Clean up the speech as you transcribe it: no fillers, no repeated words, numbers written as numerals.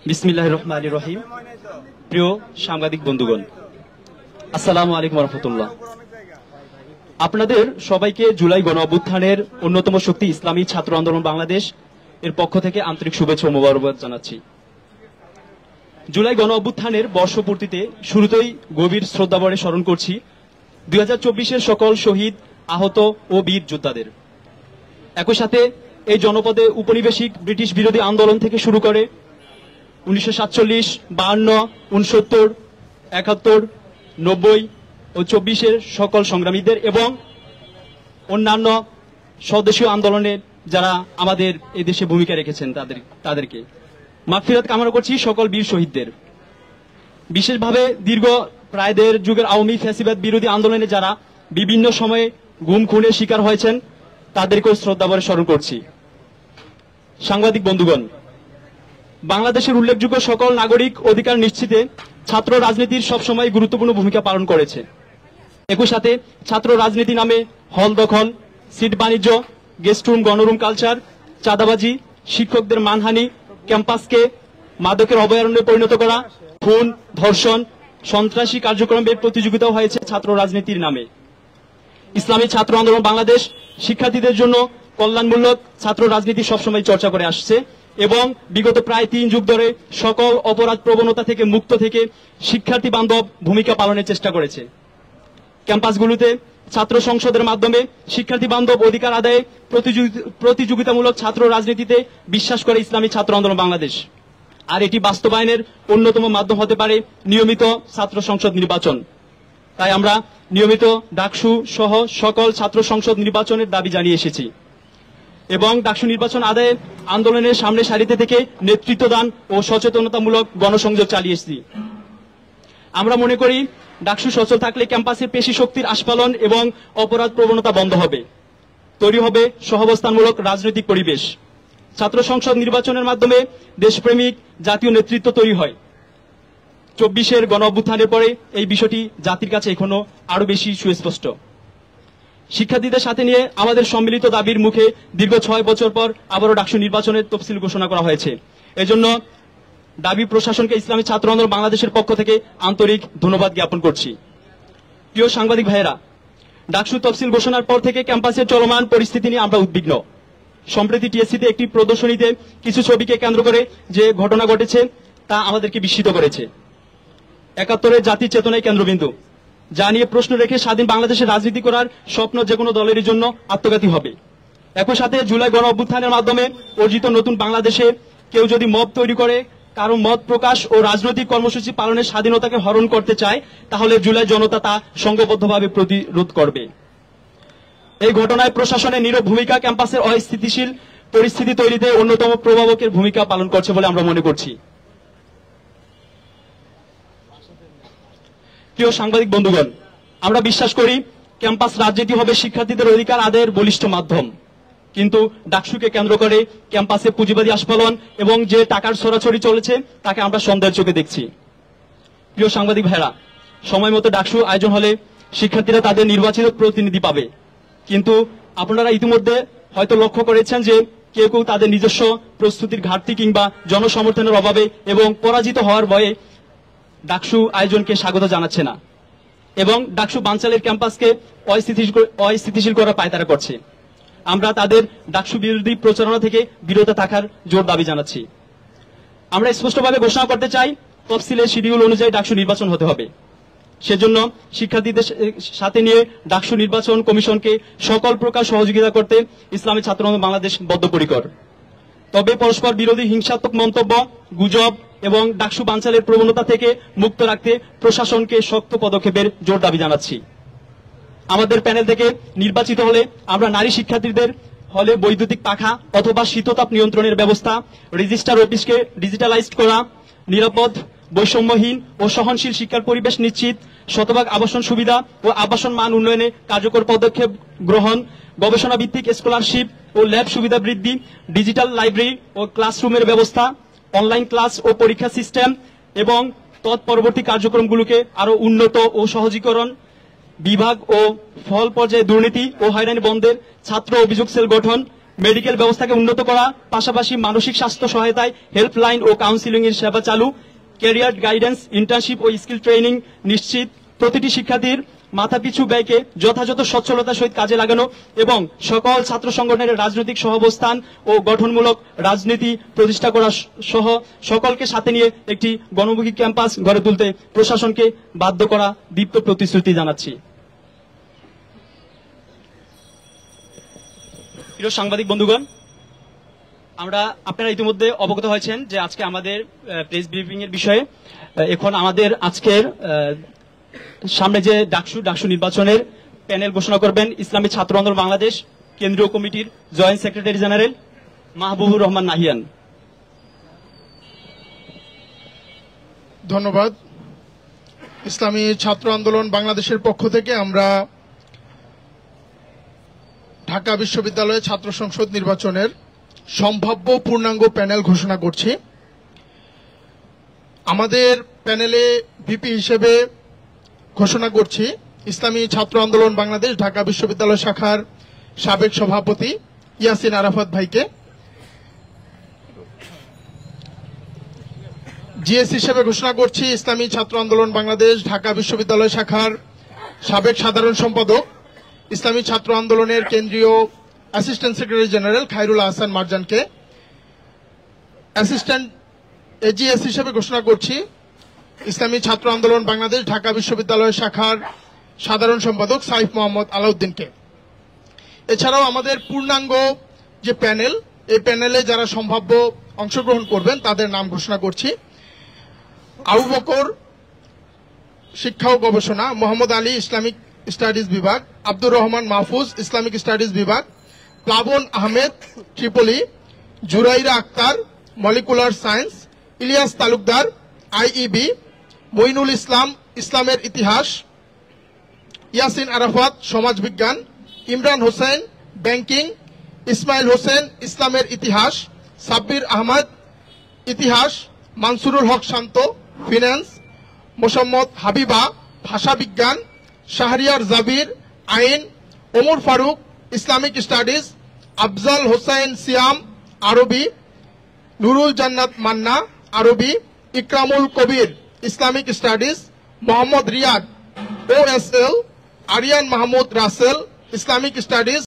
বিসমিল্লাহির রহমানির রহিম। প্রিয় সাংবাদিক বন্ধুগণ, আসসালামু আলাইকুম ওয়া রাহমাতুল্লাহ। আপনাদের সবাইকে জুলাই গণ অভ্যুত্থানের অন্যতম শক্তি ইসলামী ছাত্র আন্দোলন বাংলাদেশ এর পক্ষ থেকে আন্তরিক শুভেচ্ছা ও মোবারকবাদ জানাচ্ছি। জুলাই গণ অভ্যুত্থানের বর্ষপূর্তিতে শুরুতেই গভীর শ্রদ্ধাভরে স্মরণ করছি 2024-এর সকল শহীদ, আহত ও বীর যোদ্ধাদের। একই সাথে এই জনপদে উপনিবেশিক ব্রিটিশ বিরোধী আন্দোলন থেকে শুরু করে 1947, 52, 69, 71, 90 ও 24-এর সকল সংগ্রামীদের এবং অন্যান্য স্বদেশীয় আন্দোলনে যারা আমাদের এই দেশে ভূমিকা রেখেছেন তাদেরকে মাগফিরাত কামনা করছি সকল বীর শহীদদের। বিশেষভাবে দীর্ঘ প্রায় দেড় যুগের আওয়ামী ফ্যাসিবাদ বিরোধী আন্দোলনে যারা বিভিন্ন সময়ে গুম খুনের শিকার হয়েছেন তাদেরকেও শ্রদ্ধাভরে স্মরণ করছি। সাংবাদিক বন্ধুগণ, বাংলাদেশের উল্লেখযোগ্য সকল নাগরিক অধিকার নিশ্চিতে ছাত্র রাজনীতির সবসময় গুরুত্বপূর্ণ ভূমিকা পালন করেছে। একই সাথে ছাত্র রাজনীতি নামে হল দখল, সিট বাণিজ্য, গেস্টরুম গণরুম কালচার, চাঁদাবাজি, শিক্ষকদের মানহানি, ক্যাম্পাসকে মাদকের অভয়ারণ্যে পরিণত করা, খুন, ধর্ষণ, সন্ত্রাসী কার্যক্রমের প্রতিযোগিতাও হয়েছে ছাত্র রাজনীতির নামে। ইসলামী ছাত্র আন্দোলন বাংলাদেশ শিক্ষার্থীদের জন্য কল্যাণমূলক ছাত্র রাজনীতি সবসময় চর্চা করে আসছে এবং বিগত প্রায় 3 যুগ ধরে সকল অপরাধ প্রবণতা থেকে মুক্ত থেকে শিক্ষার্থী বান্ধব ভূমিকা পালনের চেষ্টা করেছে। ক্যাম্পাসগুলোতে ছাত্র সংসদের মাধ্যমে শিক্ষার্থী বান্ধব অধিকার আদায়ে প্রতিযোগিতামূলক ছাত্র রাজনীতিতে বিশ্বাস করে ইসলামী ছাত্র আন্দোলন বাংলাদেশ। আর এটি বাস্তবায়নের অন্যতম মাধ্যম হতে পারে নিয়মিত ছাত্র সংসদ নির্বাচন। তাই আমরা নিয়মিত ডাকসু সহ সকল ছাত্র সংসদ নির্বাচনের দাবি জানিয়ে এসেছি এবং ডাকসু নির্বাচন আদায়ে আন্দোলনের সামনে সারিতে থেকে নেতৃত্ব দান ও সচেতনতামূলক গণসংযোগ চালিয়ে এসেছি। আমরা মনে করি ডাকসু সচল থাকলে ক্যাম্পাসে পেশি শক্তির আস্ফালন এবং অপরাধ প্রবণতা বন্ধ হবে, তৈরি হবে সহাবস্থানমূলক রাজনৈতিক পরিবেশ। ছাত্র সংসদ নির্বাচনের মাধ্যমে দেশপ্রেমিক জাতীয় নেতৃত্ব তৈরি হয়। 24-এর গণ অভ্যুত্থানের পরে এই বিষয়টি জাতির কাছে এখনো আরো বেশি সুস্পষ্ট। শিক্ষার্থীদের সাথে নিয়ে আমাদের সম্মিলিত দাবির মুখে দীর্ঘ 6 বছর পর আবারও ডাকসু নির্বাচনের তফসিল ঘোষণা করা হয়েছে। এজন্য দাবি প্রশাসনকে ইসলামী ছাত্র আন্দোলন বাংলাদেশের পক্ষ থেকে আন্তরিক ধন্যবাদ জ্ঞাপন করছি। প্রিয় সাংবাদিক ভাইয়েরা, ডাকসু তফসিল ঘোষণার পর থেকে ক্যাম্পাসের চলমান পরিস্থিতি নিয়ে আমরা উদ্বিগ্ন। সম্প্রতি টিএসসিতে একটি প্রদর্শনীতে কিছু ছবিকে কেন্দ্র করে যে ঘটনা ঘটেছে তা আমাদেরকে বিস্মিত করেছে। 71-এর জাতির চেতনায় কেন্দ্রবিন্দু, যা নিয়ে প্রশ্ন রেখে স্বাধীন বাংলাদেশের রাজনীতি করার স্বপ্ন যে কোনো দলেরই জন্য আত্মঘাতী হবে। একই সাথে জুলাই গণ অভ্যুত্থানের মাধ্যমে অর্জিত নতুন বাংলাদেশে কেউ যদি মত তৈরি করে কারো মত প্রকাশ ও রাজনৈতিক কর্মসূচি পালনের স্বাধীনতাকে হরণ করতে চায়, তাহলে জুলাই জনতা তা সংঘবদ্ধভাবে প্রতিরোধ করবে। এই ঘটনায় প্রশাসনের নীরব ভূমিকা ক্যাম্পাসের অস্থিতিশীল পরিস্থিতি তৈরিতে অন্যতম প্রভাবকের ভূমিকা পালন করছে বলে আমরা মনে করছি। প্রিয় সাংবাদিক বন্ধুগণ, আমরা বিশ্বাস করি ক্যাম্পাস রাজনীতি হবে শিক্ষার্থীদের অধিকার আদায়ের বলিষ্ঠ মাধ্যম, কিন্তু ডাকসুকে কেন্দ্র করে ক্যাম্পাসে পুঁজিবাদী আস্ফালন এবং যে টাকার ছড়াছড়ি চলেছে তাকে আমরা সন্দেহের চোখে দেখছি। প্রিয় সাংবাদিক ভাইরা, সময় মতো ডাকসু আয়োজন হলে শিক্ষার্থীরা তাদের নির্বাচিত প্রতিনিধি পাবে, কিন্তু আপনারা ইতিমধ্যে হয়তো লক্ষ্য করেছেন যে কেউ কেউ তাদের নিজস্ব প্রস্তুতির ঘাটতি কিংবা জনসমর্থনের অভাবে এবং পরাজিত হওয়ার ভয়ে ডাকসু আয়োজনকে স্বাগত জানাচ্ছে না এবং ডাকসু বানচালের ক্যাম্পাসকে অস্থিতিশীল করার পায়তারা করছে। আমরা তাদের ডাকসু বিরোধী প্রচারণা থেকে বিরত থাকার জোর দাবি জানাচ্ছি। আমরা স্পষ্টভাবে ঘোষণা করতে চাই, তফসিলের শিডিউল অনুযায়ী ডাকসু নির্বাচন হতে হবে। সেজন্য শিক্ষার্থীদের সাথে নিয়ে ডাকসু নির্বাচন কমিশনকে সকল প্রকার সহযোগিতা করতে ইসলামী ছাত্র আন্দোলন বাংলাদেশ বদ্ধপরিকর। তবে পরস্পর বিরোধী হিংসাত্মক মন্তব্য, গুজব এবং ডাকসু বানচালের প্রবণতা থেকে মুক্ত রাখতে প্রশাসনকে শক্ত পদক্ষেপের জোর দাবি জানাচ্ছি। আমাদের প্যানেল থেকে নির্বাচিত হলে আমরা নারী শিক্ষার্থীদের হলে বৈদ্যুতিক পাখা অথবা শীততাপ নিয়ন্ত্রণের ব্যবস্থা, রেজিস্ট্রার অফিসকে ডিজিটালাইজড করা, নিরাপদ, বৈষম্যহীন ও সহনশীল শিক্ষার পরিবেশ নিশ্চিত, শতভাগ আবাসন সুবিধা ও আবাসন মান উন্নয়নে কার্যকর পদক্ষেপ গ্রহণ, গবেষণা ভিত্তিক স্কলারশিপ ও ল্যাব সুবিধা বৃদ্ধি, ডিজিটাল লাইব্রেরি ও ক্লাসরুমের ব্যবস্থা, অনলাইন ক্লাস ও পরীক্ষা সিস্টেম এবং তৎপরবর্তী কার্যক্রমগুলোকে আরো উন্নত ও সহজীকরণ, বিভাগ ও ফল পর্যায়ে দুর্নীতি ও হয়রানি বন্ধের ছাত্র অভিযোগ সেল গঠন, মেডিকেল ব্যবস্থাকে উন্নত করা, পাশাপাশি মানসিক স্বাস্থ্য সহায়তায় হেল্পলাইন ও কাউন্সিলিং এর সেবা চালু, ক্যারিয়ার গাইডেন্স, ইন্টার্নশিপ ও স্কিল ট্রেনিং নিশ্চিত, প্রতিটি শিক্ষার্থীর মাথাপিছু ব্যয়কে যথাযথ সচ্ছলতার সহিত কাজে লাগানো এবং সকল ছাত্র সংগঠনের রাজনৈতিক সহাবস্থান ও গঠনমূলক রাজনীতি প্রতিষ্ঠা করা সহ সকলকে সাথে নিয়ে একটি গণমুখী ক্যাম্পাস গড়ে তুলতে প্রশাসনকে বাধ্য করা দীপ্ত প্রতিশ্রুতি জানাচ্ছি। প্রিয় সাংবাদিক বন্ধুগণ, আপনারা ইতিমধ্যে অবগত হয়েছেন যে আজকে আমাদের প্রেস ব্রিফিং এর বিষয়ে। এখন আমাদের আজকের সামনে যে ডাকসু নির্বাচনের প্যানেল ঘোষণা করবেন ইসলামী ছাত্র আন্দোলন বাংলাদেশ কেন্দ্রীয় কমিটির joint secretary general Mahbubur Rahman Nahiyan. ধন্যবাদ। ইসলামী ছাত্র আন্দোলন বাংলাদেশের পক্ষ থেকে আমরা ঢাকা বিশ্ববিদ্যালয় ছাত্র সংসদ নির্বাচনের সম্ভাব্য পূর্ণাঙ্গ প্যানেল ঘোষণা করছি। আমাদের প্যানেলে ভিপি হিসেবে ঘোষণা করছি ইসলামী ছাত্র আন্দোলন বাংলাদেশ ঢাকা বিশ্ববিদ্যালয় শাখার সাবেক সভাপতি ইয়াসিন আরাফাত ভাইকে। জিএস হিসেবে ঘোষণা করছি ইসলামী ছাত্র আন্দোলন বাংলাদেশ ঢাকা বিশ্ববিদ্যালয় শাখার সাবেক সাধারণ সম্পাদক ইসলামী ছাত্র আন্দোলনের কেন্দ্রীয় assistant secretary general Khairul Ahsan মারজানকে। অ্যাসিস্ট্যান্ট এজিএস হিসেবে ঘোষণা করছি ইসলামী ছাত্র আন্দোলন বাংলাদেশ ঢাকা বিশ্ববিদ্যালয় শাখার সাধারণ সম্পাদক সাইফ মোহাম্মদ আলাউদ্দিনকে। এছাড়াও আমাদের পূর্ণাঙ্গ যে প্যানেল, এই প্যানেলে যারা সম্ভাব্য অংশগ্রহণ করবেন তাদের নাম ঘোষণা করছি। আবু বকর শিক্ষা ও গবেষণা, মোহাম্মদ আলী ইসলামিক স্টাডিজ বিভাগ, আব্দুর রহমান মাহফুজ ইসলামিক স্টাডিজ বিভাগ, প্লাবন আহমেদ ট্রিপলি, Juraira Akter molecular science, Ilias Talukdar IEB, Mainul Islam ইসলামের ইতিহাস, ইয়াসিন আরাফাত সমাজবিজ্ঞান, ইমরান হোসেন ব্যাংকিং, ইসমাইল হোসেন ইসলামের ইতিহাস, সাব্বির আহমদ ইতিহাস, মানসুরুল হক শান্ত ফিন্যান্স, মোসাম্মদ হাবিবা ভাষাবিজ্ঞান, শাহরিয়ার জাবির আইন, ওমর ফারুক ইসলামিক স্টাডিজ, আফজাল হোসেন সিয়াম আরবি, নুরুল জান্নাত মান্না আরবি, Ikramul Kabir Islamic studies, Mohammad Riyad OSL, Arian Mahmud Rasel Islamic studies,